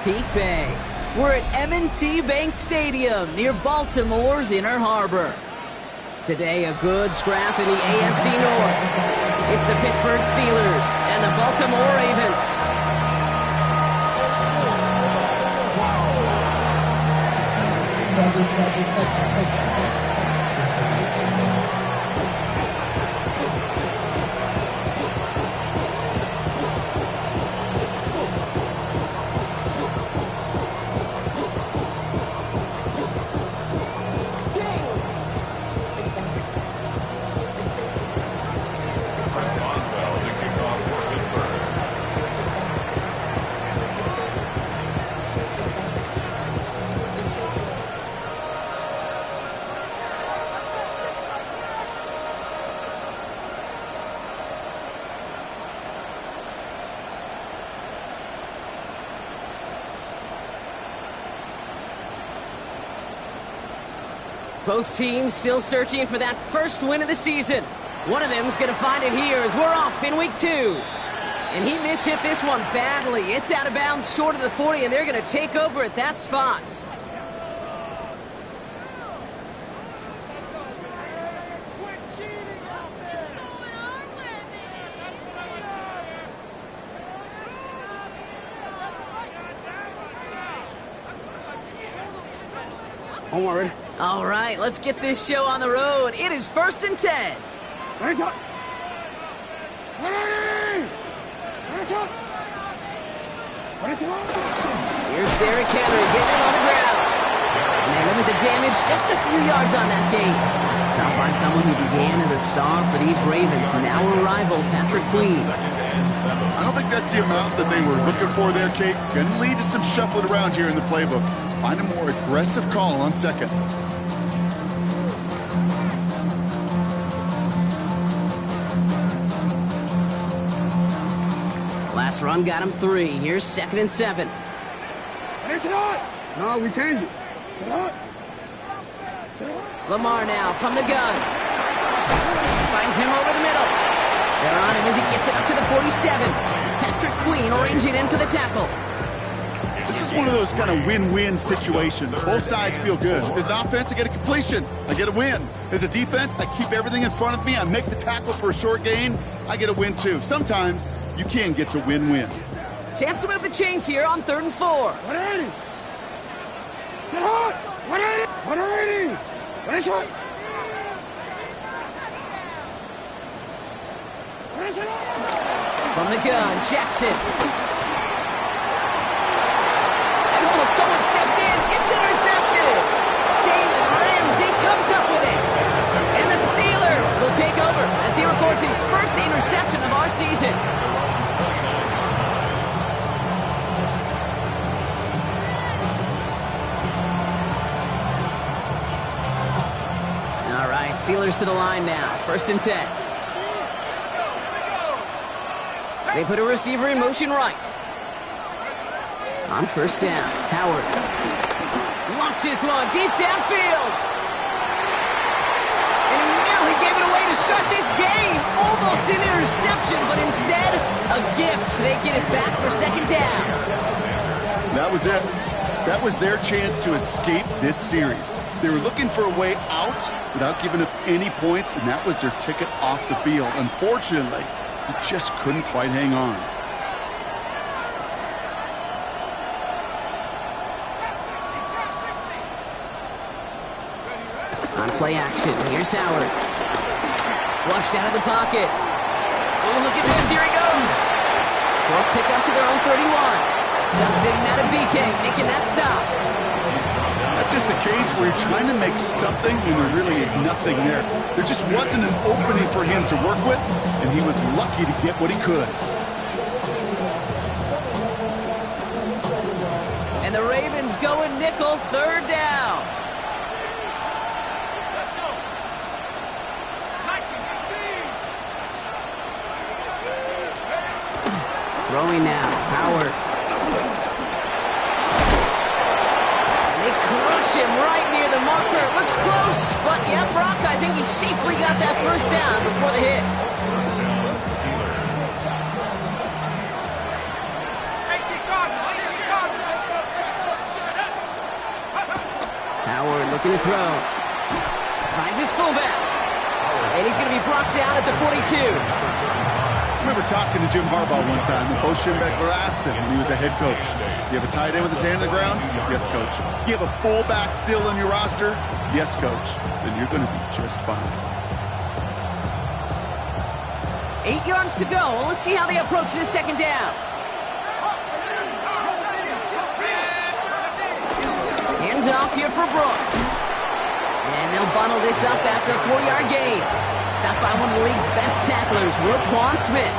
Peak Bay. We're at M&T Bank Stadium near Baltimore's Inner Harbor. Today, a good scrap in the AFC North. It's the Pittsburgh Steelers and the Baltimore Ravens. Both teams still searching for that first win of the season. One of them is going to find it here as we're off in week 2. And he mishit this one badly. It's out of bounds short of the 40, and they're going to take over at that spot. I'm ready. All right, let's get this show on the road. It is 1st and 10. Here's Derrick Henry getting it on the ground. And they limit the damage just a few yards on that gain. Stopped by someone who began as a star for these Ravens, now a rival, Patrick Queen. I don't think that's the amount that they were looking for there, Kate. Going to lead to some shuffling around here in the playbook. Find a more aggressive call on second. Last run got him 3. Here's 2nd and 7. No, we changed it. Lamar now from the gun. Finds him over the middle. They're on him as he gets it up to the 47. Patrick Queen arranging in for the tackle. This is one of those kind of win-win situations. Both sides feel good. As an offense, I get a completion. I get a win. As a defense, I keep everything in front of me. I make the tackle for a short gain. I get a win, too. Sometimes, you can get to win-win. Chance to move the chains here on 3rd and 4. 180. Sit hot. 180. 180. What is it? From the gun, Jackson. And someone stepped in. It's intercepted. Jalen Ramsey comes up with it. And the Steelers will take over as he records his first interception of our season. All right, Steelers to the line now. 1st and 10. They put a receiver in motion right. On 1st down, Howard launches one deep downfield. And he nearly gave it away to start this game. Almost an interception, but instead, a gift. They get it back for 2nd down. That was it. That was their chance to escape this series. They were looking for a way out without giving up any points, and that was their ticket off the field. Unfortunately, they just couldn't quite hang on. On play action, here's Howard. Flushed out of the pocket. Oh, look at this, here he goes. Short pick up to their own 31. Justin Matabike making that stop. That's just a case where you're trying to make something when there really is nothing there. There just wasn't an opening for him to work with, and he was lucky to get what he could. And the Ravens go in nickel, 3rd down. Throwing now, Howard. And they crush him right near the marker. It looks close, but yeah, Brock, I think he safely got that 1st down before the hit. Looking to throw. Finds his fullback. And he's going to be brought down at the 42. I remember talking to Jim Harbaugh one time, and Bo Schembechler asked him when he was a head coach, "Do you have a tight end with his hand on the ground?" "Yes, coach." "Do you have a fullback still on your roster?" "Yes, coach." "Then you're going to be just fine." 8 yards to go. Let's see how they approach this second down. Hand off here for Brooks. And they'll bundle this up after a 4-yard gain. Stopped by one of the league's best tacklers, Roquan Smith.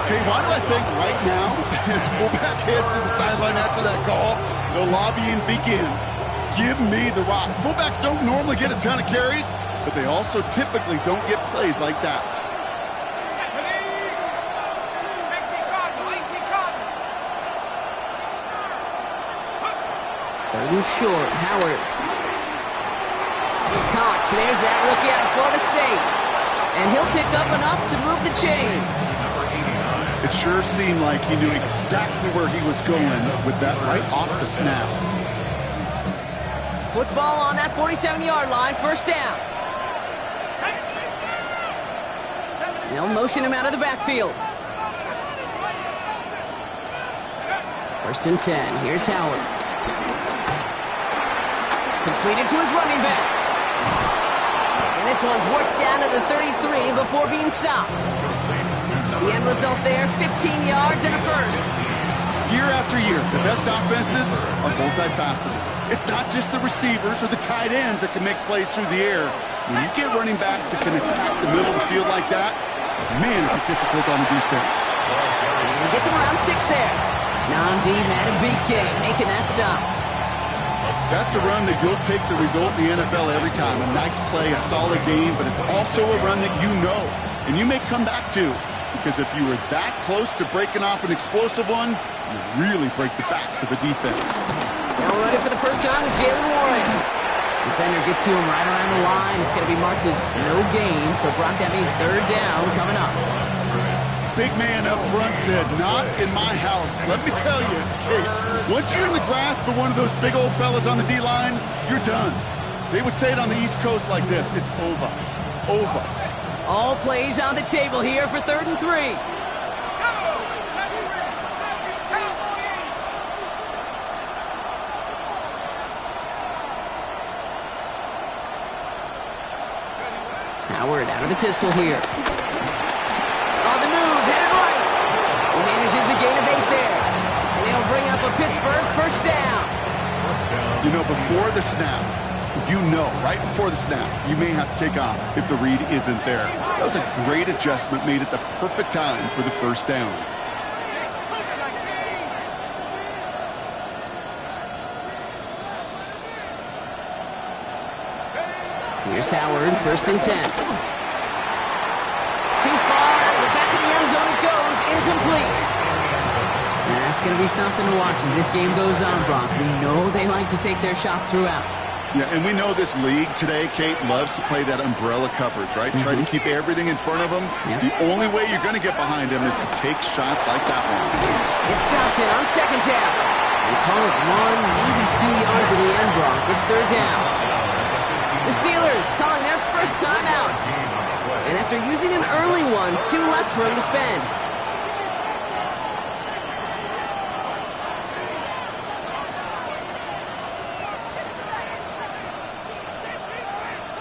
Okay, why do I think right now, as fullback heads to the sideline after that call, the lobbying begins? Give me the rock. Fullbacks don't normally get a ton of carries, but they also typically don't get plays like that. Third and short, Howard. Caught. There's that rookie out of Florida State. And he'll pick up enough to move the chains. It sure seemed like he knew exactly where he was going with that right off the snap. Football on that 47-yard line, first down. They'll motion him out of the backfield. First and 10. Here's Howard. Completed to his running back. And this one's worked down to the 33 before being stopped. The end result there, 15 yards and a first. Year after year, the best offenses are multifaceted. It's not just the receivers or the tight ends that can make plays through the air. When you get running backs that can attack the middle of the field like that, man, is it difficult on the defense. And he gets him around 6 there. Nnamdi Madubuike making that stop. That's a run that you'll take the result in the NFL every time. A nice play, a solid game, but it's also a run that you know, and you may come back to. Because if you were that close to breaking off an explosive one, you really break the backs of a defense. Now we're ready for the first time with Jaylen Warren. Defender gets to him right around the line. It's going to be marked as no gain, so Brock, that means third down coming up. Big man up front said, "Not in my house." Let me tell you, Kate, once you're in the grasp of one of those big old fellas on the D-line, you're done. They would say it on the East Coast like this: it's over. Over. All plays on the table here for 3rd and 3. Howard out of the pistol here. On the move, headed right. He manages a gain of 8 there. And he'll bring up a Pittsburgh first down. You know, before the snap, right before the snap, you may have to take off if the read isn't there. That was a great adjustment made at the perfect time for the first down. Here's Howard, 1st and 10. Too far out of the back of the end zone it goes, incomplete. And that's going to be something to watch as this game goes on, Brock. We know they like to take their shots throughout. Yeah, and we know this league today, Kate, loves to play that umbrella coverage, right? Try to keep everything in front of them. Yep. The only way you're going to get behind them is to take shots like that one. It's Johnson on second down. We call it 1, maybe 2 yards at the end, Brock. It's third down. The Steelers calling their first time out. And after using an early one, 2 left for him to spend.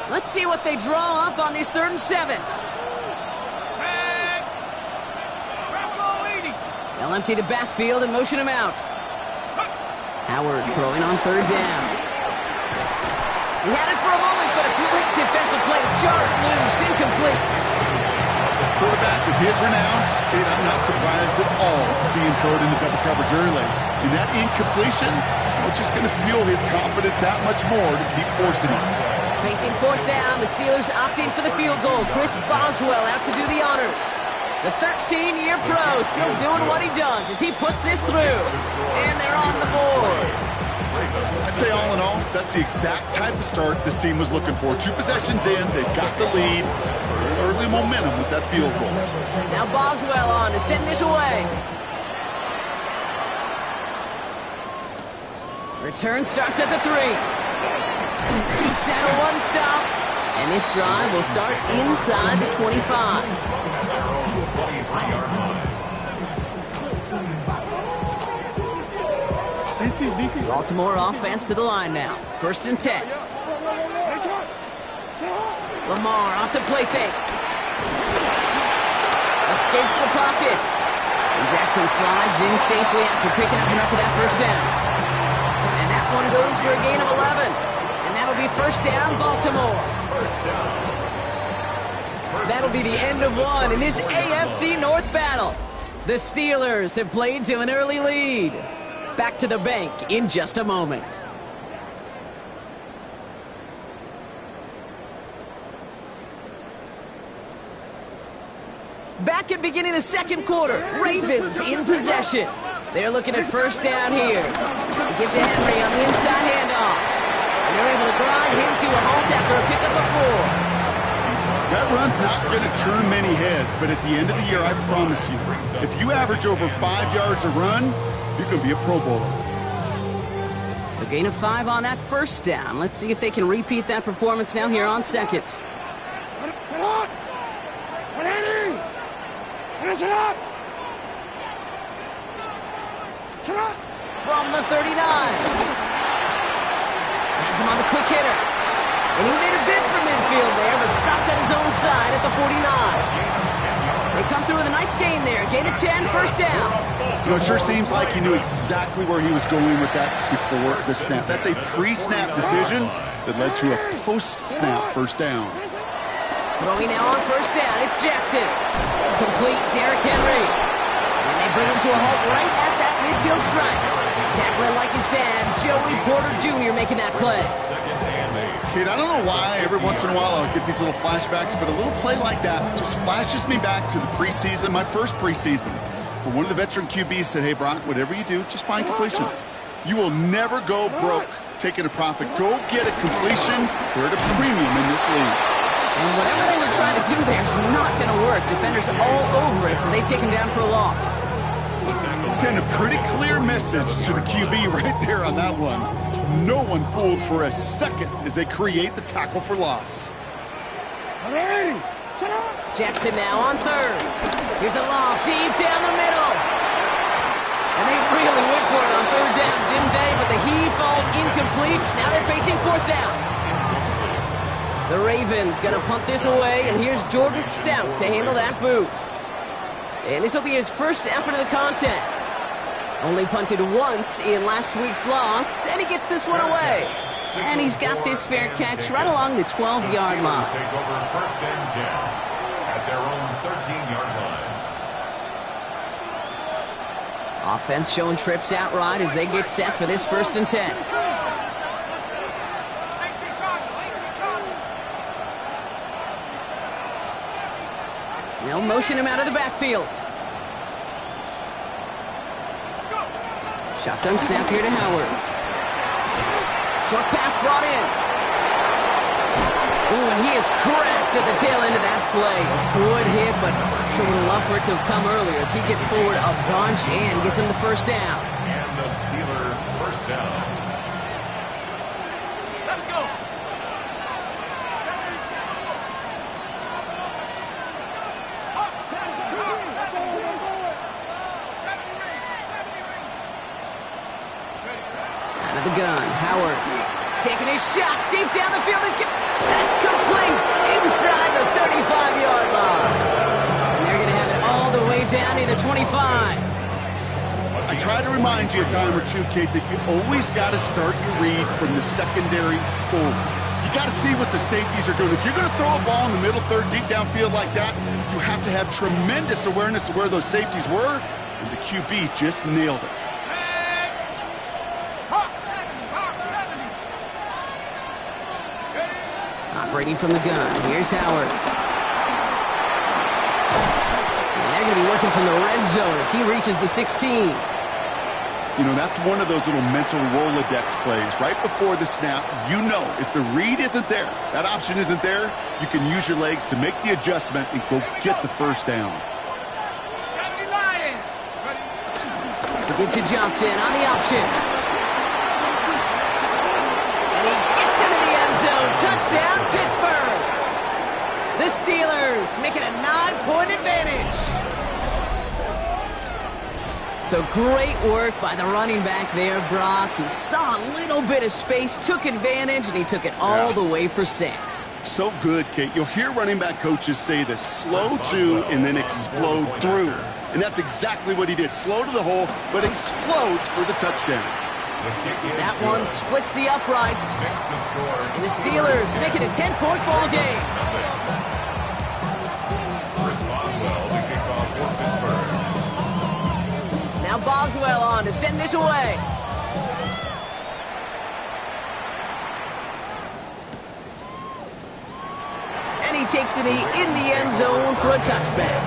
Let's see what they draw up on this 3rd and 7. They'll empty the backfield and motion him out. Howard throwing on 3rd down. He had it for a moment, but a great defensive play to jar it loose, incomplete. Quarterback with his renowns, Kate, I'm not surprised at all to see him throw it into double coverage early. And that incompletion was just going to fuel his confidence that much more to keep forcing it. Facing 4th down, the Steelers opting for the field goal. Chris Boswell out to do the honors. The 13-year pro still doing what he does as he puts this through. And they're on the board. I'd say all in all, that's the exact type of start this team was looking for. 2 possessions in, they got the lead. Early momentum with that field goal. Now Boswell on to send this away. Return starts at the 3. Takes out a one-stop. And this drive will start inside the 25. Baltimore offense to the line now. 1st and 10. Lamar off the play fake. Escapes the pocket. And Jackson slides in safely after picking up enough of that 1st down. And that one goes for a gain of 11. And that'll be 1st down, Baltimore. That'll be the end of one in this AFC North battle. The Steelers have played to an early lead. Back to the bank in just a moment. Back at beginning of the 2nd quarter, Ravens in possession. They're looking at 1st down here. They give to Henry on the inside handoff. And they're able to grind him to a halt after a pickup of 4. That run's not going to turn many heads, but at the end of the year, I promise you, if you average over 5 yards a run, you can be a Pro Bowler. So gain of 5 on that 1st down. Let's see if they can repeat that performance now here on 2nd. From the 39. Has him on the quick hitter. And he made a bid for midfield there, but stopped at his own side at the 49. They come through with a nice gain there. Gain of 10, 1st down. You know, it sure seems like he knew exactly where he was going with that before the snap. That's a pre-snap decision that led to a post-snap 1st down. Throwing now on 1st down, it's Jackson. Complete Derrick Henry. And they bring him to a halt right at that midfield stripe. Tackling like his dad, Joey Porter Jr. making that play. Kid, I don't know why every once in a while I'll get these little flashbacks, but a little play like that just flashes me back to the preseason, my first preseason. When one of the veteran QBs said, hey, Brock, whatever you do, just find completions. You will never go broke taking a profit. Go get a completion. We're at a premium in this league. And whatever they were trying to do there is not going to work. Defenders all over it, so they take him down for a loss. Send a pretty clear message to the QB right there on that one. No one fooled for a second as they create the tackle for loss. Jackson now on 3rd. Here's a lob deep down the middle. And they really went for it on 3rd down, didn't they? But the heave falls incomplete. Now they're facing 4th down. The Ravens going to punt this away, and here's Jordan Stout to handle that boot. And this will be his 1st effort of the contest. Only punted once in last week's loss, and he gets this one away. And he's got this fair catch right along the 12-yard line. Take over 1st and 10 at their own 13-yard line. Offense showing trips outright as they get set for this 1st and 10. They'll motion him out of the backfield. Shotgun snap here to Howard. Short pass brought in. Ooh, and he is cracked at the tail end of that play. A good hit, but sure would love for it to have come earlier as he gets forward a bunch and gets him the 1st down. And the Steeler 1st down. Let's go. Out of the gun, Howard taking his shot deep down the field. That's complete inside the 35-yard line. And they're going to have it all the way down to the 25. I try to remind you a time or two, Kate, that you always got to start your read from the secondary forward. You got to see what the safeties are doing. If you're going to throw a ball in the middle third, deep downfield like that, you have to have tremendous awareness of where those safeties were, and the QB just nailed it. Operating from the gun, here's Howard. And they're going to be working from the red zone as he reaches the 16. You know, that's one of those little mental Rolodex plays. Right before the snap, you know if the read isn't there, that option isn't there, you can use your legs to make the adjustment and go get the 1st down. To give to Johnson on the option. And he gets into the end Steelers, making a 9-point advantage. So great work by the running back there, Brock. He saw a little bit of space, took advantage, and he took it all the way for 6. So good, Kate. You'll hear running back coaches say this: slow to and then explode through. And that's exactly what he did. Slow to the hole, but explodes for the touchdown. That one splits the uprights. And the Steelers make it a 10-point ball game. Chris Boswell, the kickoff for Pittsburgh. Now Boswell on to send this away. And he takes it in the end zone for a touchback.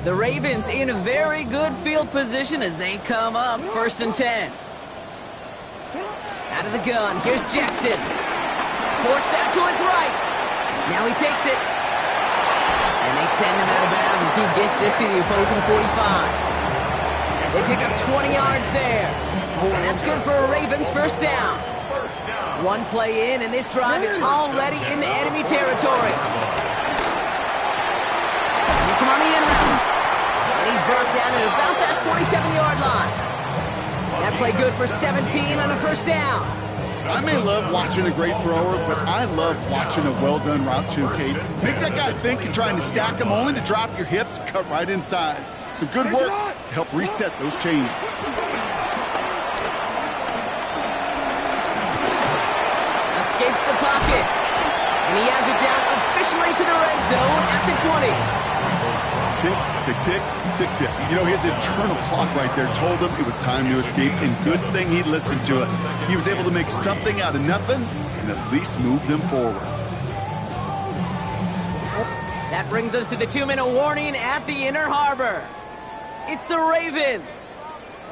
The Ravens in a very good field position as they come up 1st and 10. Out of the gun, here's Jackson. Forced out to his right. Now he takes it. And they send him out of bounds as he gets this to the opposing 45. They pick up 20 yards there. And that's good for a Ravens first down. One play in, and this drive is already into enemy territory. Gets him on the end round. And he's brought down at about that 27-yard line. That play good for 17 on a first down. I may love watching a great thrower, but I love watching a well-done route too, Kate. Make that guy think you're trying to stack him only to drop your hips, cut right inside. Some good work to help reset those chains. Escapes the pocket. And he has it down officially to the red zone at the 20. Tick, tick, tick, tick, tick. You know, his internal clock right there told him it was time to escape, and good thing he listened to it. He was able to make something out of nothing and at least move them forward. That brings us to the 2-minute warning at the Inner Harbor. It's the Ravens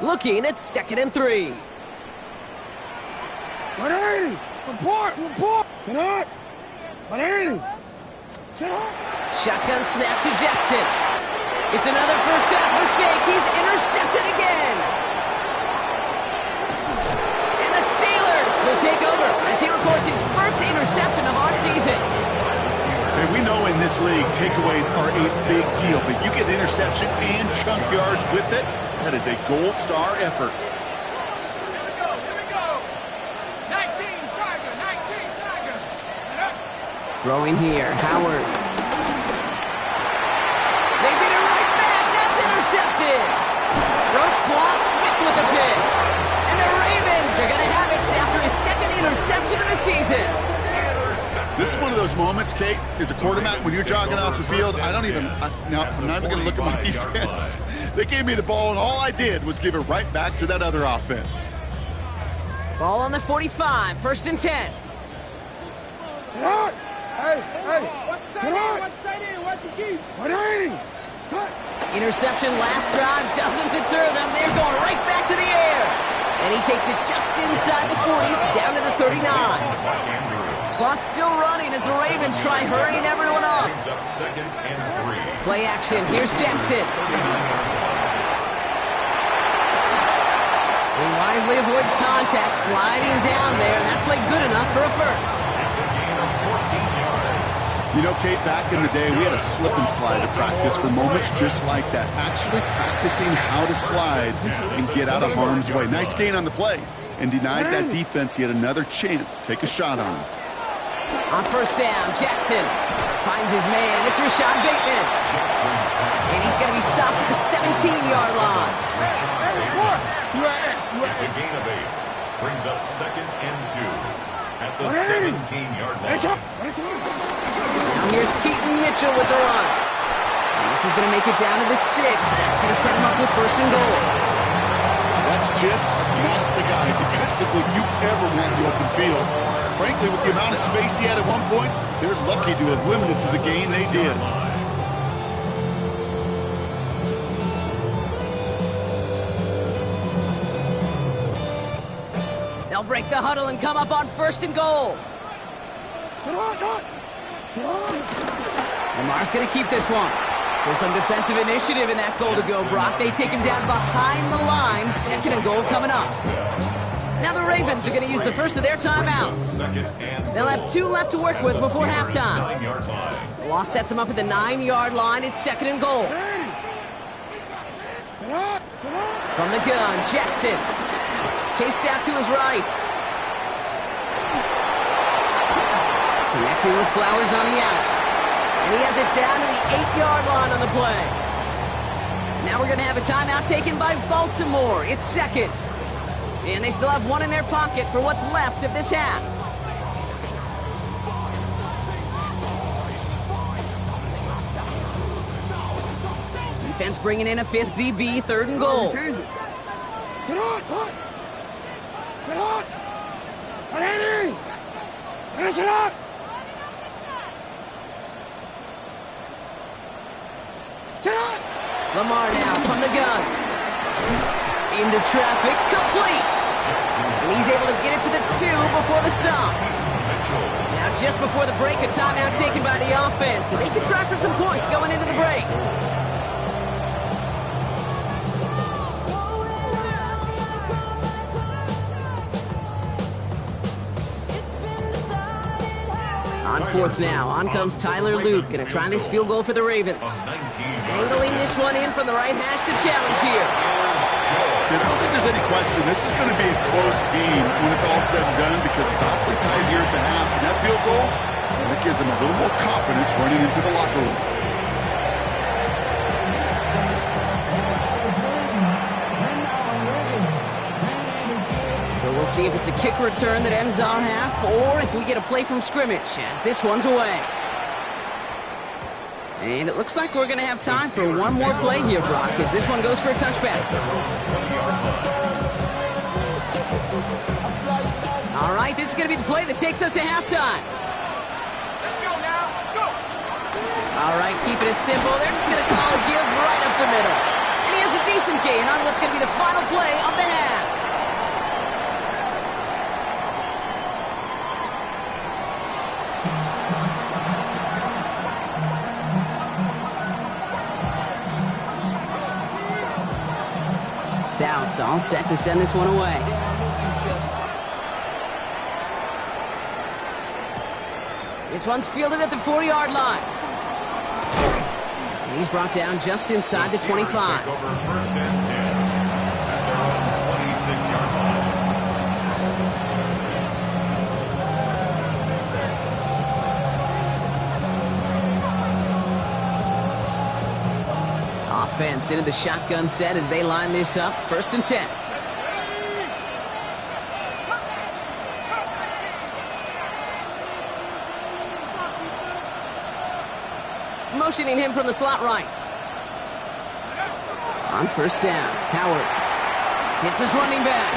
looking at 2nd and 3. 180! Report! Get up! 180! Sit up! Shotgun snap to Jackson. It's another first half mistake. He's intercepted again. And the Steelers will take over as he records his first interception of our season. Hey, we know in this league, takeaways are a big deal, but you get interception and chunk yards with it, that is a gold star effort. Here we go! 19 Tiger! Throwing here, Howard. They get it right back. That's intercepted. Roquan Smith with the pick. And the Ravens are going to have it after his 2nd interception of the season. This is one of those moments, Kate, as a quarterback, when you're jogging off the field, I'm not even going to look at my defense. They gave me the ball, and all I did was give it right back to that other offense. Ball on the 45, 1st and 10. Sit out! Hey! Sit out! Watch your keep! 180! Interception last drive doesn't deter them. They're going right back to the air. And he takes it just inside the 40, down to the 39. Clock's still running as the Ravens try hurrying everyone up. Play action. Here's Jackson. He wisely avoids contact, sliding down there. That played good enough for a first. It's a gain of 14 yards. You know, Kate, back in the day, we had a slip and slide to practice for moments just like that. Actually practicing how to slide and get out of harm's way. Nice gain on the play. And denied that defense yet another chance to take a shot on him. On first down, Jackson finds his man. It's Rashad Bateman. And he's going to be stopped at the 17-yard line. It's a gain of 8. Brings up 2nd and 2 at the 17-yard line. Now here's Keaton Mitchell with the run. And this is going to make it down to the 6. That's going to set him up with 1st and goal. That's just not the guy defensively you ever want in the open field. Frankly, with the amount of space he had at one point, they're lucky to have limited to the gain they did. They'll break the huddle and come up on 1st and goal. Lamar's going to keep this one. So some defensive initiative in that goal to go, Brock. They take him down behind the line. Second and goal coming up. Now the Ravens are going to use the first of their timeouts. They'll have 2 left to work with before halftime. The loss sets them up at the 9-yard line. It's second and goal. From the gun, Jackson. Chased out to his right. Connecting with Flowers on the out. And he has it down to the 8-yard line on the play. Now we're going to have a timeout taken by Baltimore. It's second. And they still have 1 in their pocket for what's left of this half. Defense bringing in a 5th DB, third and goal. Sit on! Ready! Sit on! Lamar now from the gun. Into traffic, complete. And he's able to get it to the 2 before the stop. Now just before the break, a timeout taken by the offense. And they can try for some points going into the break. On 4th now, on comes Tyler Luke. Gonna try this field goal for the Ravens. Angling this one in from the right hash to challenge here. I don't think there's any question. This is going to be a close game when it's all said and done because it's awfully tight here at the half. And that field goal, that gives them a little more confidence running into the locker room. So we'll see if it's a kick return that ends our half or if we get a play from scrimmage as this one's away. And it looks like we're going to have time for one more play here, Brock, as this one goes for a touchback. All right, this is going to be the play that takes us to halftime. Let's go now. Go. All right, keeping it simple. They're just going to call a give right up the middle. And he has a decent gain on what's going to be the final play of the half. Stout all set to send this one away. This one's fielded at the 40-yard line. And he's brought down just inside the 25. Over first and 10 at their own 26-yard line. Offense into the shotgun set as they line this up. First and 10. Motioning him from the slot right. On first down, Howard hits his running back.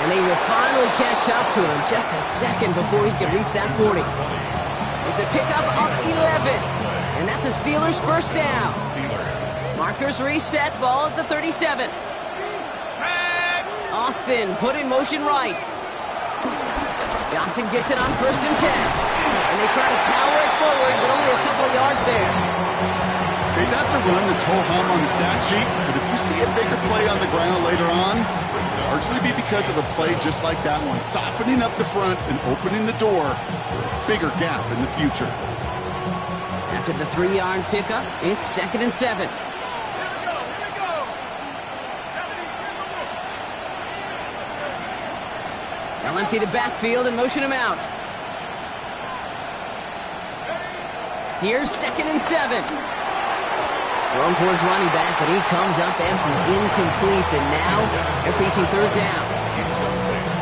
And they will finally catch up to him just a second before he can reach that 40. It's a pickup of 11. And that's a Steelers first down. Markers reset, ball at the 37. Austin put in motion right. Johnson gets it on first and 10. And they try to power it forward, but only a couple of yards there. Okay, that's a run that's ho-hum on the stat sheet, but if you see a bigger play on the ground later on, it'll largely be because of a play just like that one, softening up the front and opening the door for a bigger gap in the future. After the 3-yard pickup, it's second and 7. They'll empty the backfield and motion him out. Here's second and 7. Thrown for his running back, but he comes up empty, incomplete, and now they're facing third down.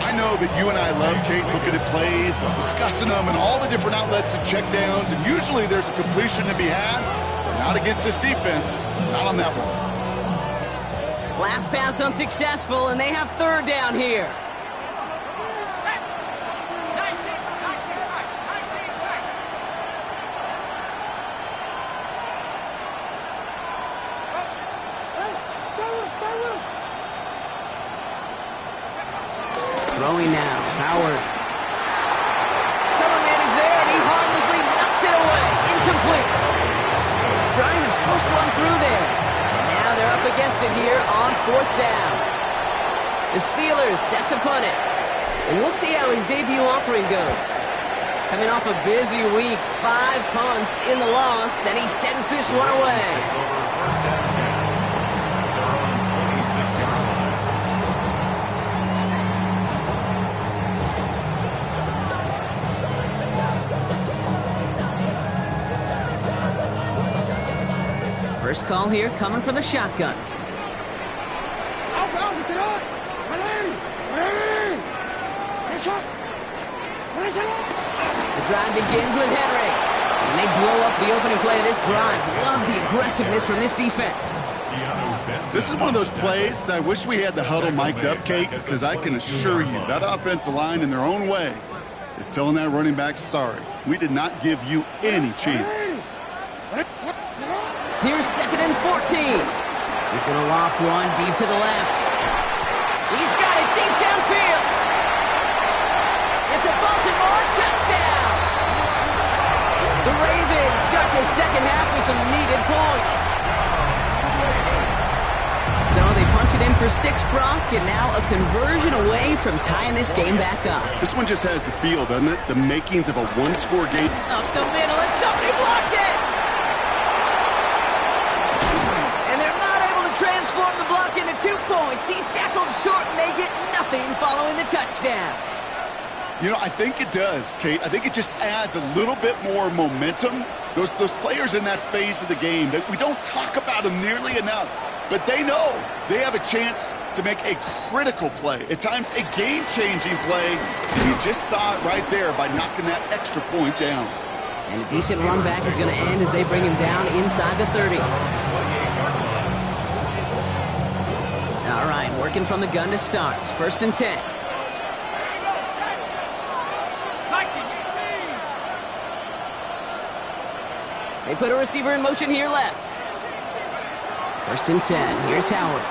I know that you and I love, Kate, looking at plays, discussing them, and all the different outlets and checkdowns, and usually there's a completion to be had, but not against this defense, not on that one. Last pass unsuccessful, and they have third down here. Throwing now, Howard. Coverman is there, and he harmlessly knocks it away. Incomplete. Trying to on through there. And now they're up against it here on 4th down. The Steelers set to punt it. And we'll see how his debut offering goes. Coming off a busy week, 5 punts in the loss, and he sends this one away. First down 10. They're on 26-yard line. First call here coming from the shotgun. Alpha, Alpha, sit up! Ready! Shot! The drive begins with Henry. And they blow up the opening play of this drive. Love the aggressiveness from this defense. This is one of those plays that I wish we had the huddle mic'd up, Kate, because I can assure you that offensive line in their own way is telling that running back, sorry, we did not give you any chance. Here's 2nd and 14. He's going to loft one deep to the left. He's got it deep downfield. It's a Baltimore touchdown. The Ravens start the second half with some needed points. So they punch it in for 6, Brock, and now a conversion away from tying this game back up. This one just has the feel, doesn't it? The makings of a one-score game. Up the middle, and somebody blocked it. And they're not able to transform the block into 2 points. He's tackled short, and they get nothing following the touchdown. You know, I think it does, Kate. I think it just adds a little bit more momentum. Those players in that phase of the game, that we don't talk about them nearly enough. But they know they have a chance to make a critical play, at times a game-changing play, and you just saw it right there by knocking that extra point down. And a decent run back is going to end as they bring him down inside the 30. All right, working from the gun to start. 1st and 10. They put a receiver in motion here left. 1st and 10. Here's Howard.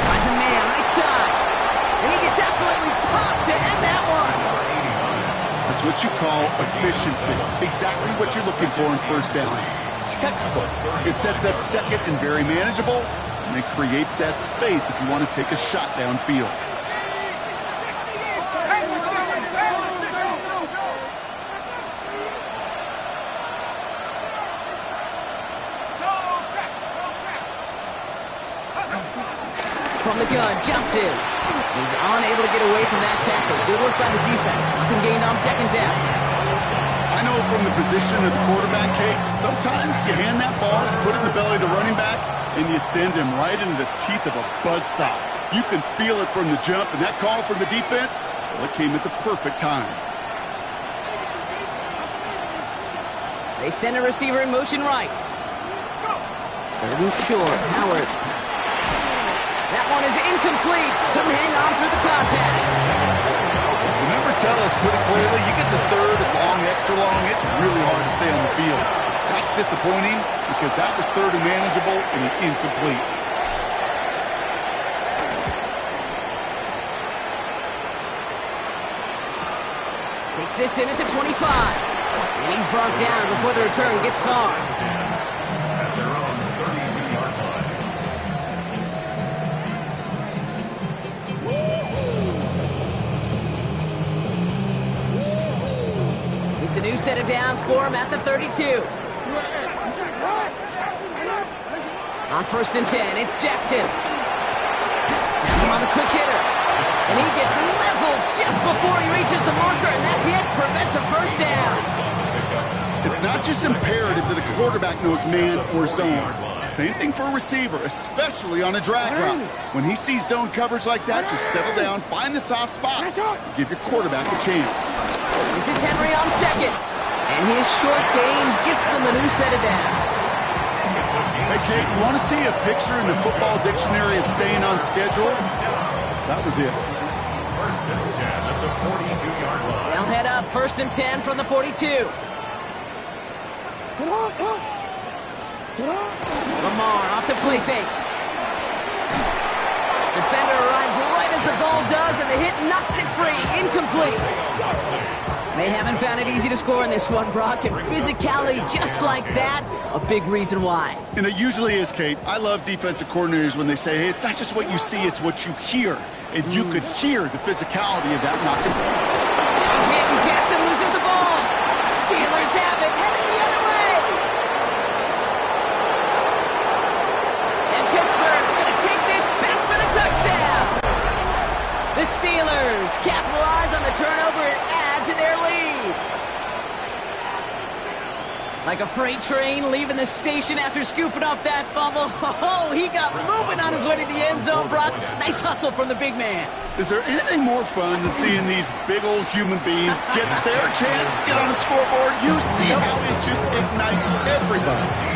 Finds a man right side. And he gets absolutely popped to end that one. That's what you call efficiency. Exactly what you're looking for in 1st down. Textbook. It sets up 2nd and very manageable, and it creates that space if you want to take a shot downfield. From the gun, Johnson. He's unable to get away from that tackle. Good work by the defense. Nothing gained on 2nd down. I know from the position of the quarterback, Kate, sometimes you hand that ball, put it in the belly of the running back, and you send him right into the teeth of a buzzsaw. You can feel it from the jump, and that call from the defense, well, it came at the perfect time. They send a receiver in motion right. 3rd and short, Howard. That one is incomplete. Couldn't hang on through the contact. The numbers tell us pretty clearly, you get to 3rd and long, extra long, it's really hard to stay on the field. That's disappointing because that was 3rd and manageable and an incomplete. Takes this in at the 25. And he's brought down before the return gets far. At their own 32-yard line. It's a new set of downs for him at the 32. On 1st and 10, it's Jackson. Has him on the quick hitter. And he gets leveled just before he reaches the marker, and that hit prevents a 1st down. It's not just imperative that a quarterback knows man or zone. Same thing for a receiver, especially on a drag route. When he sees zone coverage like that, just settle down, find the soft spot, give your quarterback a chance. This is Henry on 2nd. And his short gain gets them a new set of downs. Hey, Kate, you want to see a picture in the football dictionary of staying on schedule? That was it. 1st and 10 at the 42-yard line. They'll head up 1st and 10 from the 42. Lamar off the play fake. Defender arrives right as the ball does, and the hit knocks it free. Incomplete. They haven't found it easy to score in this one, Brock, and physicality just like that, a big reason why. And it usually is, Kate. I love defensive coordinators when they say, hey, it's not just what you see, it's what you hear. And you could hear the physicality of that knock. Now hit, and Jackson loses the ball. Steelers have it, headed the other way. And Pittsburgh's going to take this back for the touchdown. The Steelers capitalize on the turnover and add to their lead. Like a freight train leaving the station after scooping up that fumble. Oh, he got moving on his way to the end zone, Brock. Nice hustle from the big man. Is there anything more fun than seeing these big old human beings get their chance, get on the scoreboard? You see how it just ignites everybody.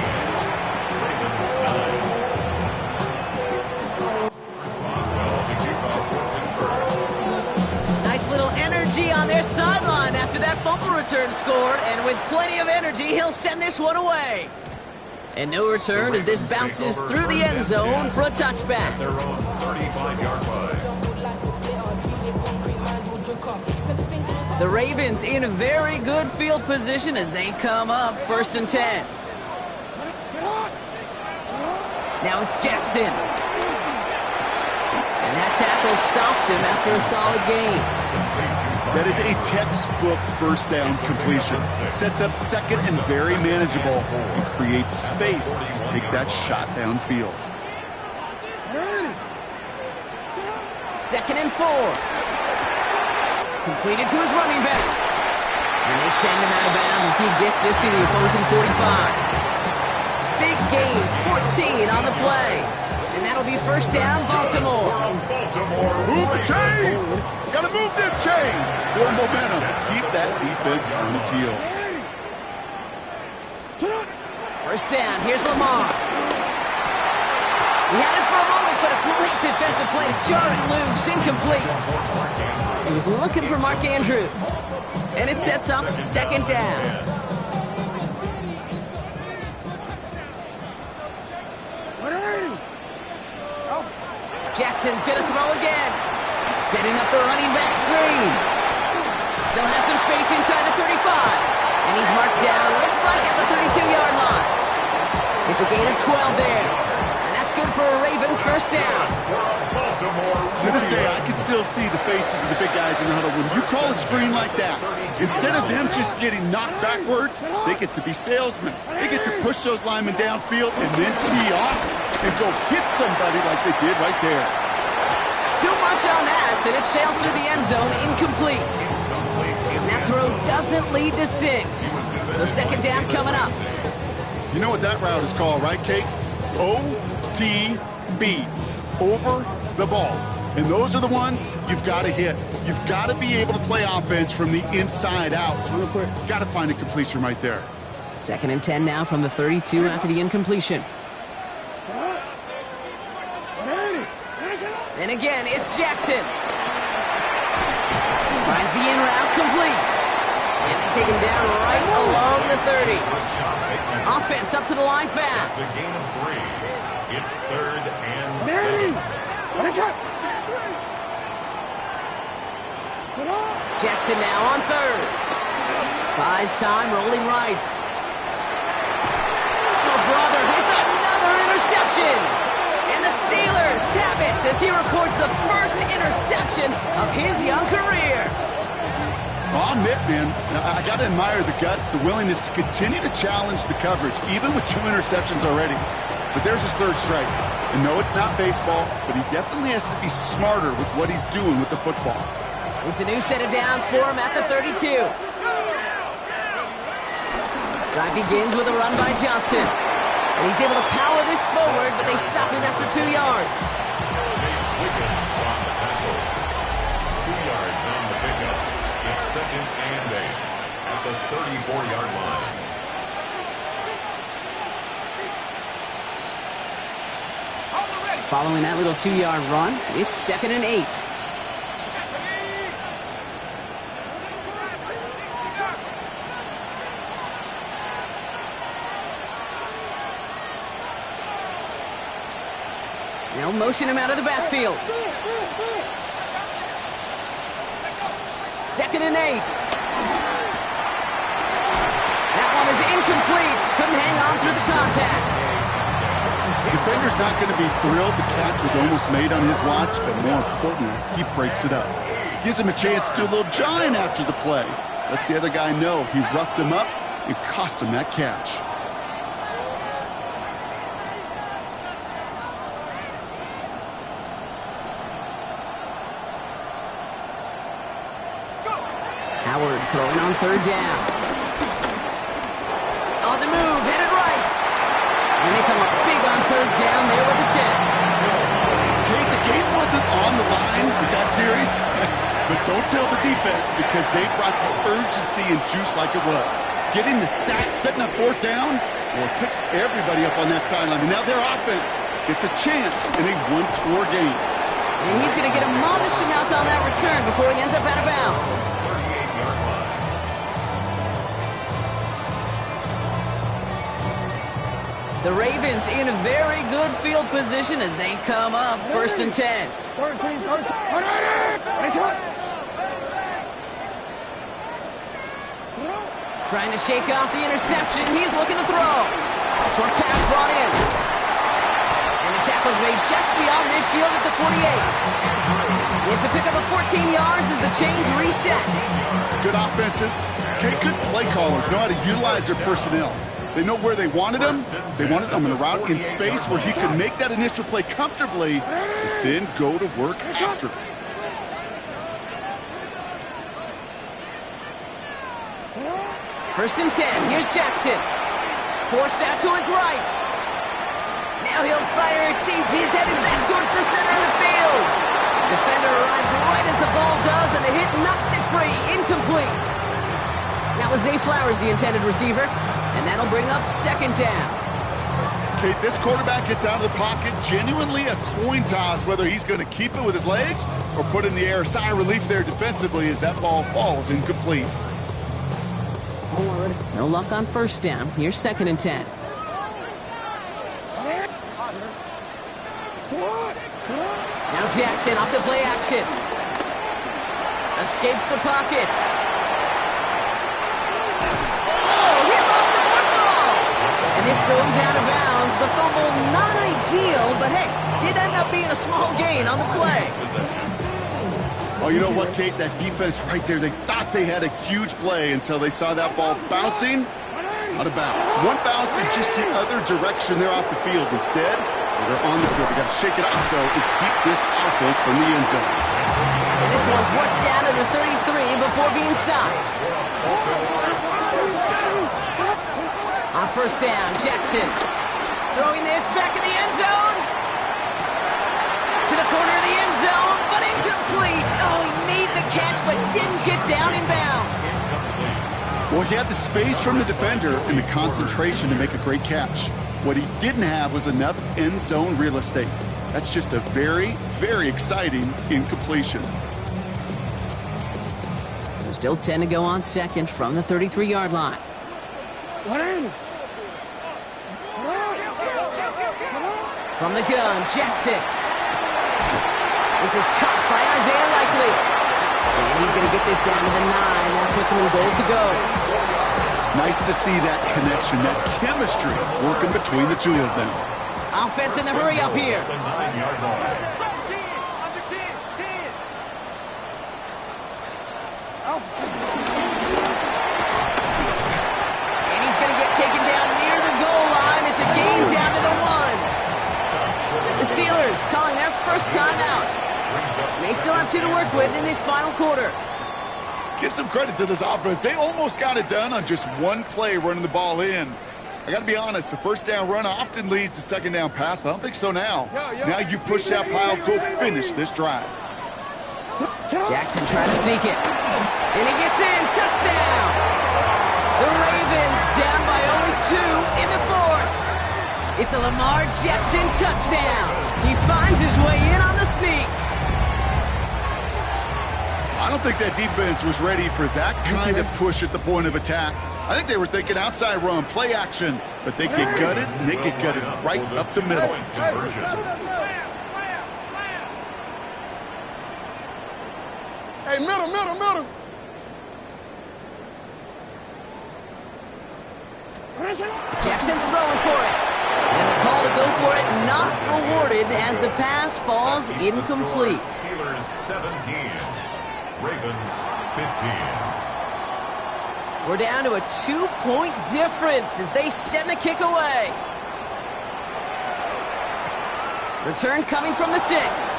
On their sideline after that fumble return scored, and with plenty of energy, he'll send this one away. And no return as this bounces through the end zone for a touchback. Their own 35-yard line. The Ravens in very good field position as they come up 1st and 10. Now it's Jackson. And that tackle stops him after a solid gain. That is a textbook first down completion. Sets up second and very manageable and creates space to take that shot downfield. 2nd and 4. Completed to his running back. And they send him out of bounds as he gets this to the opposing 45. Big gain, 14 on the play. And that'll be 1st down, Baltimore. Move the chains! Gotta move them chains! More momentum. Keep that defense on its heels. 1st down, here's Lamar. He had it for a moment, but a great defensive play to jar it loose, incomplete. He was looking for Mark Andrews. And it sets up 2nd down. Jackson's going to throw again. Setting up the running back screen. Still has some space inside the 35. And he's marked down, looks like at the 32-yard line. It's a gain of 12 there. And that's good for a Ravens 1st down. To this day, I can still see the faces of the big guys in the huddle. When you call a screen like that, instead of them just getting knocked backwards, they get to be salesmen. They get to push those linemen downfield and then tee off and go hit somebody like they did right there. Too much on that, and it sails through the end zone, incomplete. And that throw doesn't lead to 6. So 2nd down coming up. You know what that route is called, right, Kate? OTB. Over the ball. And those are the ones you've got to hit. You've got to be able to play offense from the inside out. Got to find a completion right there. 2nd and 10 now from the 32 after the incompletion. And again, it's Jackson. Finds the in route complete. And they take him down right along the 30. Offense up to the line fast. It's a gain of 3. It's 3rd and 7. Jackson now on 3rd. Buys time, rolling right. Oh, brother, it's another interception. And the Steelers have it as he records the first interception of his young career. Well, I'll admit, man, I got to admire the guts, the willingness to continue to challenge the coverage, even with 2 interceptions already. But there's his 3rd strike. And no, it's not baseball, but he definitely has to be smarter with what he's doing with the football. It's a new set of downs for him at the 32. Drive begins with a run by Johnson. And he's able to power this forward, but they stop him after 2 yards. Wiggins on the tackle. 2 yards on the pickup. It's 2nd and 8 at the 34-yard line. Following that little 2-yard run, it's 2nd and 8. They'll motion him out of the backfield. 2nd and 8. Incomplete. Couldn't hang on through the contact. The defender's not going to be thrilled the catch was almost made on his watch, but more importantly, he breaks it up. Gives him a chance to do a little giant after the play. Lets the other guy know he roughed him up and cost him that catch. Howard throwing on third down. On the move, headed right. And they come up big on third down there with the set. Okay, the game wasn't on the line with that series, but don't tell the defense because they brought the urgency and juice like it was. Getting the sack, setting up fourth down, well, it picks everybody up on that sideline. And now their offense gets a chance in a one-score game. And he's going to get a modest amount on that return before he ends up out of bounds. The Ravens in a very good field position as they come up first and 10. Trying to shake off the interception. He's looking to throw. Short pass brought in. And the tackle's made just beyond midfield at the 48. It's a pickup of 14 yards as the chains reset. Good offenses. Okay, good play callers know how to utilize their personnel. They know where they wanted him. They wanted him in a route in space where he could make that initial play comfortably and then go to work after. First and 10. Here's Jackson. Forced out to his right. Now he'll fire it deep. He's headed back towards the center of the field. Defender arrives right as the ball does, and the hit knocks it free. Incomplete. That was Zay Flowers, the intended receiver. And that'll bring up second down. Okay, this quarterback gets out of the pocket. Genuinely a coin toss whether he's going to keep it with his legs or put it in the air. Sigh of relief there defensively as that ball falls incomplete. No luck on first down. Here's second and 10. Now Jackson off the play action. Escapes the pocket. And this goes out of bounds. The fumble, not ideal, but hey, did end up being a small gain on the play. Oh, you know what, Kate? That defense right there, they thought they had a huge play until they saw that ball bouncing out of bounds. One bounce and just the other direction there off the field. Instead, they're on the field. They got to shake it off, though, and keep this offense from the end zone. And this one's worked down to the 33 before being stopped. On first down, Jackson throwing this back in the end zone. To the corner of the end zone, but incomplete. Oh, he made the catch, but didn't get down in bounds. Well, he had the space from the defender and the concentration to make a great catch. What he didn't have was enough end zone real estate. That's just a very, very exciting incompletion. So still 10 to go on second from the 33-yard line. From the gun, Jackson. This is caught by Isaiah Likely. And he's going to get this down to the 9. That puts him in goal to go. Nice to see that connection, that chemistry working between the two of them. Offense in the hurry up here. The 9-yard line. And he's going to get taken down near the goal line. It's a gain down to the 1. The Steelers calling their first time out. They still have 2 to work with in this final quarter. Give some credit to this offense. They almost got it done on just one play running the ball in. I got to be honest, the first down run often leads to second down pass, but I don't think so now. Now you push that pile, go finish this drive. Jackson trying to sneak it. And he gets in. Touchdown. The Ravens down by only 2 in the 4th. It's a Lamar Jackson touchdown. He finds his way in on the sneak. I don't think that defense was ready for that kind of push at the point of attack. I think they were thinking outside run, play action, but they get gutted, and they get gutted right up the middle. Hey, middle. Jackson throwing for it. And the call to go for it not rewarded as the pass falls incomplete. Steelers 17, Ravens 15. We're down to a 2-point difference as they send the kick away. Return coming from the 6.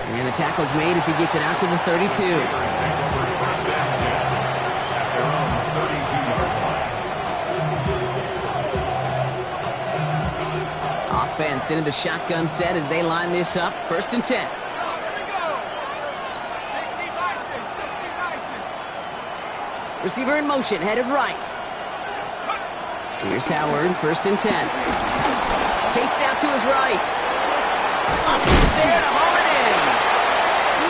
And the tackle's made as he gets it out to the 32. Steelers take over first and 10 at their own 32-yard line. Offense into the shotgun set as they line this up. First and 10. Receiver in motion, headed right. Here's Howard, first and 10. Chased out to his right. Austin's there to haul it in.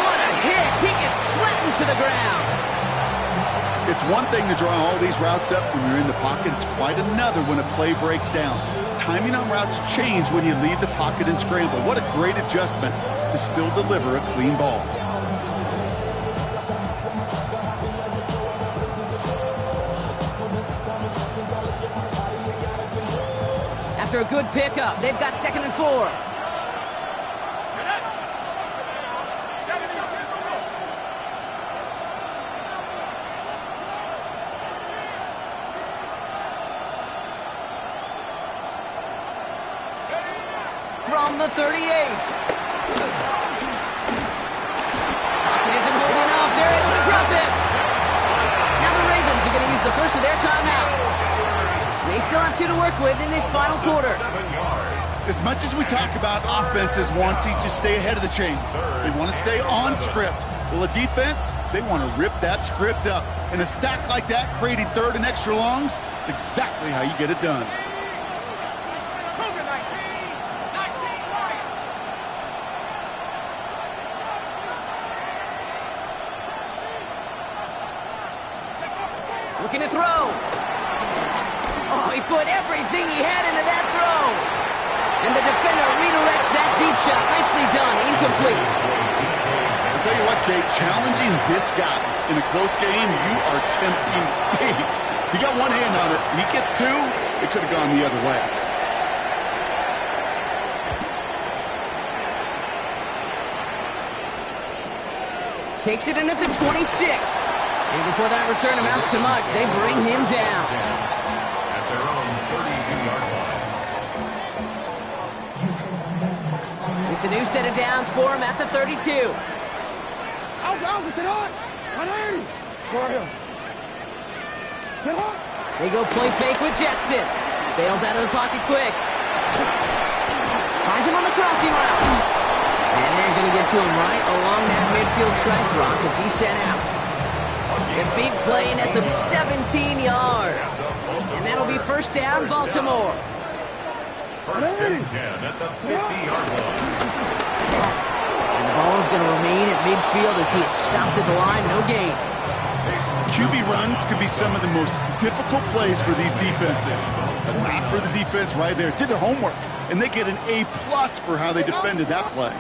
What a hit! He gets flattened to the ground. It's one thing to draw all these routes up when you're in the pocket. It's quite another when a play breaks down. Timing on routes change when you leave the pocket and scramble. What a great adjustment to still deliver a clean ball. After a good pickup, they've got 2nd and 4. From the 38. Pocket isn't holding up. They're able to drop it. Now the Ravens are going to use the first of their timeouts. They still have 2 to work with in this final quarter. As much as we talk about offenses wanting to stay ahead of the chains, they want to stay on script. Well, a defense, they want to rip that script up. And a sack like that, creating 3rd and extra longs, it's exactly how you get it done. Looking to throw. Oh, he put everything he had into that throw. And the defender redirects that deep shot. Nicely done. Incomplete. I'll tell you what, Kate, challenging this guy in a close game, you are tempting fate. You got one hand on it. He gets 2. It could have gone the other way. Takes it in at the 26. And before that return amounts to much, they bring him down. At their own 32-yard line. It's a new set of downs for him at the 32. They go play fake with Jackson. Bails out of the pocket quick. Finds him on the crossing route. And they're going to get to him right along that midfield strike block as he's sent out. A big play nets him 17 yards. And that'll be first down, Baltimore. First and 10 at the 50-yard line. And the ball is going to remain at midfield as he is stopped at the line. No gain. QB runs could be some of the most difficult plays for these defenses. But not for the defense right there. Did their homework, and they get an A+ for how they defended that play.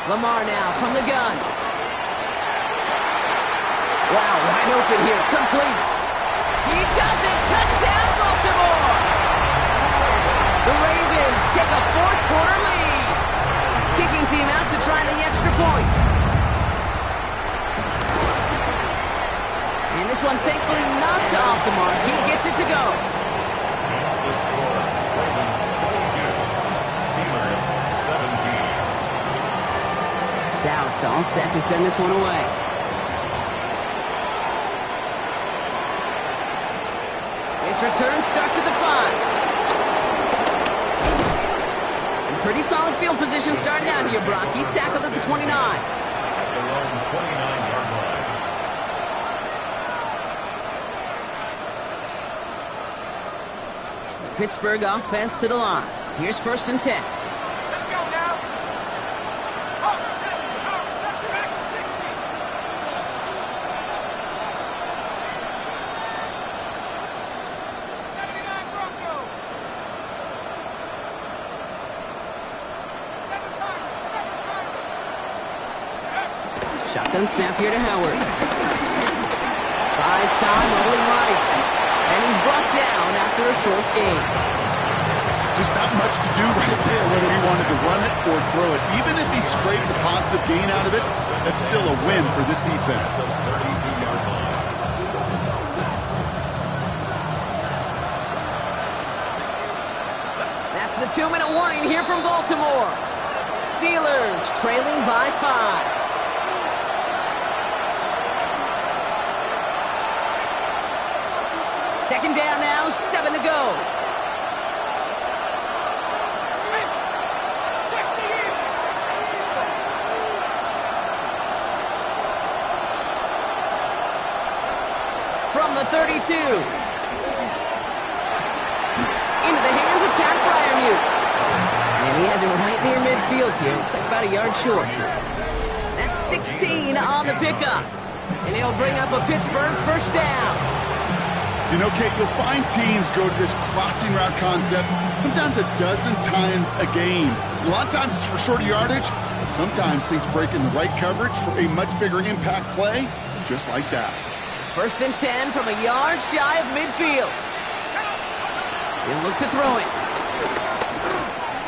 Lamar now from the gun. Wow, wide open here. Complete. He does it. Touchdown, Baltimore. The Ravens take a fourth-quarter lead. Kicking team out to try the extra point. And this one, thankfully, not off the mark. He gets it to go. That's the score. Ravens 22, Steelers 17. Stout all set to send this one away. This return starts at the 5. And pretty solid field position starting out here, Brock. He's tackled at the 29. At their own 29-yard line. The Pittsburgh offense to the line. Here's first and 10. Let's go now. Up, 7, back, 60. 79 Bronco. 7 Packers. Shotgun snap here to Howard. Buys time, rolling right. And he's brought down after a short gain. Just not much to do right there, whether he wanted to run it or throw it. Even if he scraped a positive gain out of it, that's still a win for this defense. 32-yard line. That's the 2-minute warning here from Baltimore. Steelers trailing by 5. Second down now, 7 to go. From the 32. Into the hands of Pat Freiermuth. And he has it right near midfield here. Looks like about a yard short. That's 16 on the pickup. And he'll bring up a Pittsburgh first down. You know, Kate, you'll find teams go to this crossing route concept sometimes a dozen times a game. A lot of times it's for shorter yardage, but sometimes things break in the right coverage for a much bigger impact play, just like that. First and 10 from a yard shy of midfield. He'll look to throw it.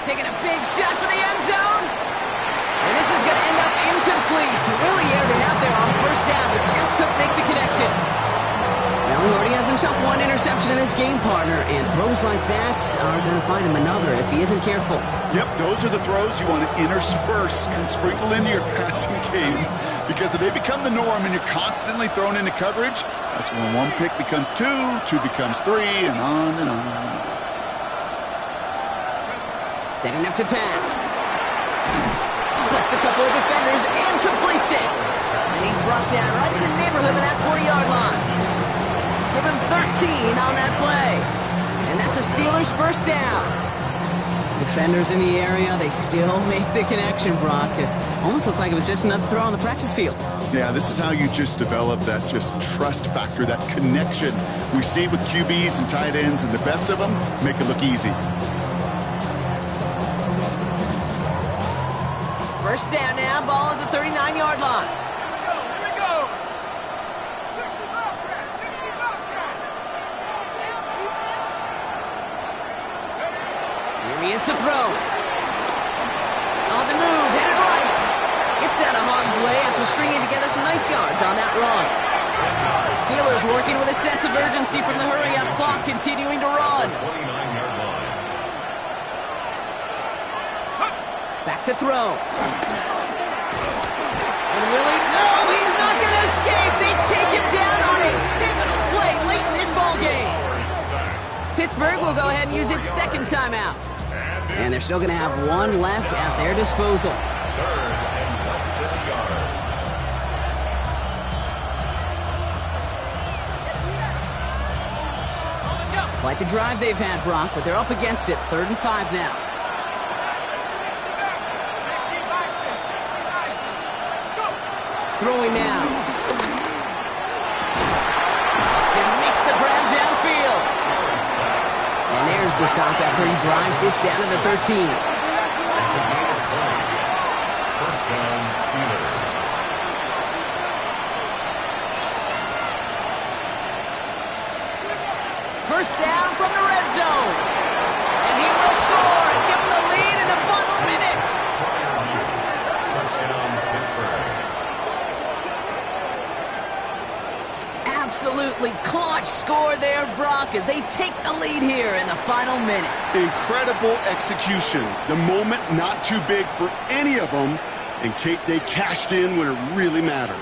Taking a big shot for the end zone. And this is going to end up incomplete. He really aired it out there on first down, but just couldn't make the connection. Well, he already has himself one interception in this game, partner, and throws like that are going to find him another if he isn't careful. Yep, those are the throws you want to intersperse and sprinkle into your passing game, because if they become the norm and you're constantly thrown into coverage, that's when one pick becomes two becomes three, and on and on. Setting up to pass. Splits a couple of defenders and completes it. And he's brought down right in the neighborhood of that 40-yard line. Give him 13 on that play. And that's a Steelers first down. Defenders in the area, they still make the connection, Brock. It almost looked like it was just another throw on the practice field. Yeah, this is how you just develop that just trust factor, that connection. We see it with QBs and tight ends, and the best of them make it look easy. First down now, ball at the 39-yard line. Here he is to throw. On the move, headed right. Gets out of harm's way after stringing together some nice yards on that run. Steelers working with a sense of urgency from the hurry-up clock, continuing to run. 29-yard line. Back to throw. And really, no, he's not going to escape. They take him down on a pivotal play late in this ball game. Pittsburgh will go ahead and use its second timeout. And they're still going to have one left at their disposal. Third and less than a yard. Quite the drive they've had, Brock, but they're up against it. 3rd and 5 now. Throwing now. Austin makes the grab downfield. And there's the stop after he drives this down to the 13. It's a gain of 20. First down, Steelers. First down from the red zone. And he will score and give him the lead in the final minutes. Touchdown, Pittsburgh. Absolutely clutch score there, Brock, as they take the lead here in the final minutes. Incredible execution. The moment not too big for any of them, and Kate, they cashed in when it really mattered.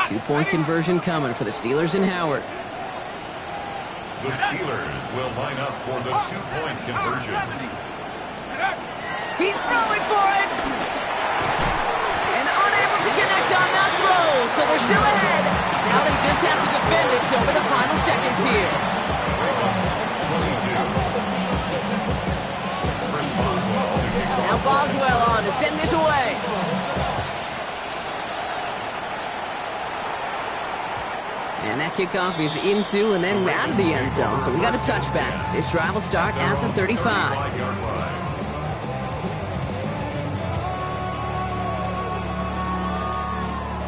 Two-point conversion coming for the Steelers and Howard. The Steelers will line up for the two-point conversion. He's throwing for it! And unable to connect on that throw, so they're still ahead. Now they just have to defend it over the final seconds here. 22. Now Boswell on to send this away. And that kickoff is into and then out of the end zone, so we got a touchback. This drive will start at the 35.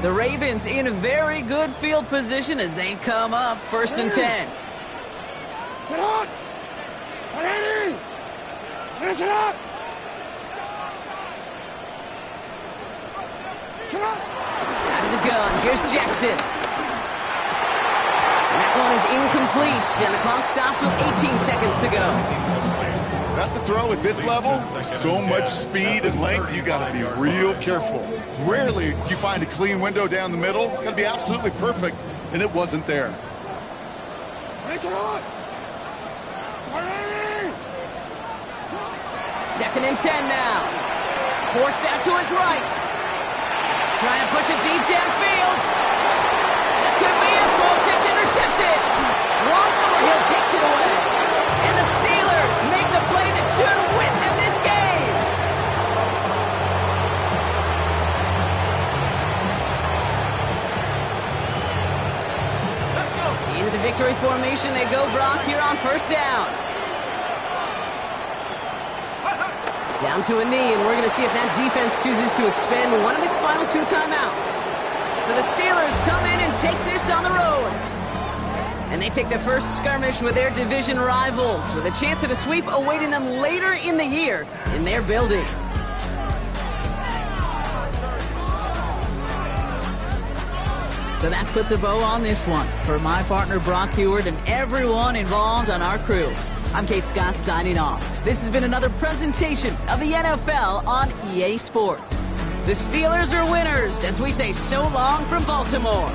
The Ravens in very good field position as they come up 1st and 10. Sit up! 180! Sit up! Sit up! Out of the gun, here's Jackson. And that one is incomplete, and the clock stops with 18 seconds to go. That's a throw at this level. So much speed and length, you got to be real careful. Rarely do you find a clean window down the middle. Got to be absolutely perfect, and it wasn't there. Sit up! 180! 2nd and 10 now. Forced out to his right. Trying to push it deep downfield. That could be it, folks. It's intercepted. Juan Thornhill takes it away. And the Steelers make the play that should win them this game. Into the victory formation they go, Brock, here on 1st down. Down to a knee, and we're going to see if that defense chooses to expend one of its final 2 timeouts. So the Steelers come in and take this on the road. And they take the first skirmish with their division rivals, with a chance at a sweep awaiting them later in the year in their building. So that puts a bow on this one. For my partner Brock Huard and everyone involved on our crew, I'm Kate Scott signing off. This has been another presentation of the NFL on EA Sports. The Steelers are winners as we say so long from Baltimore.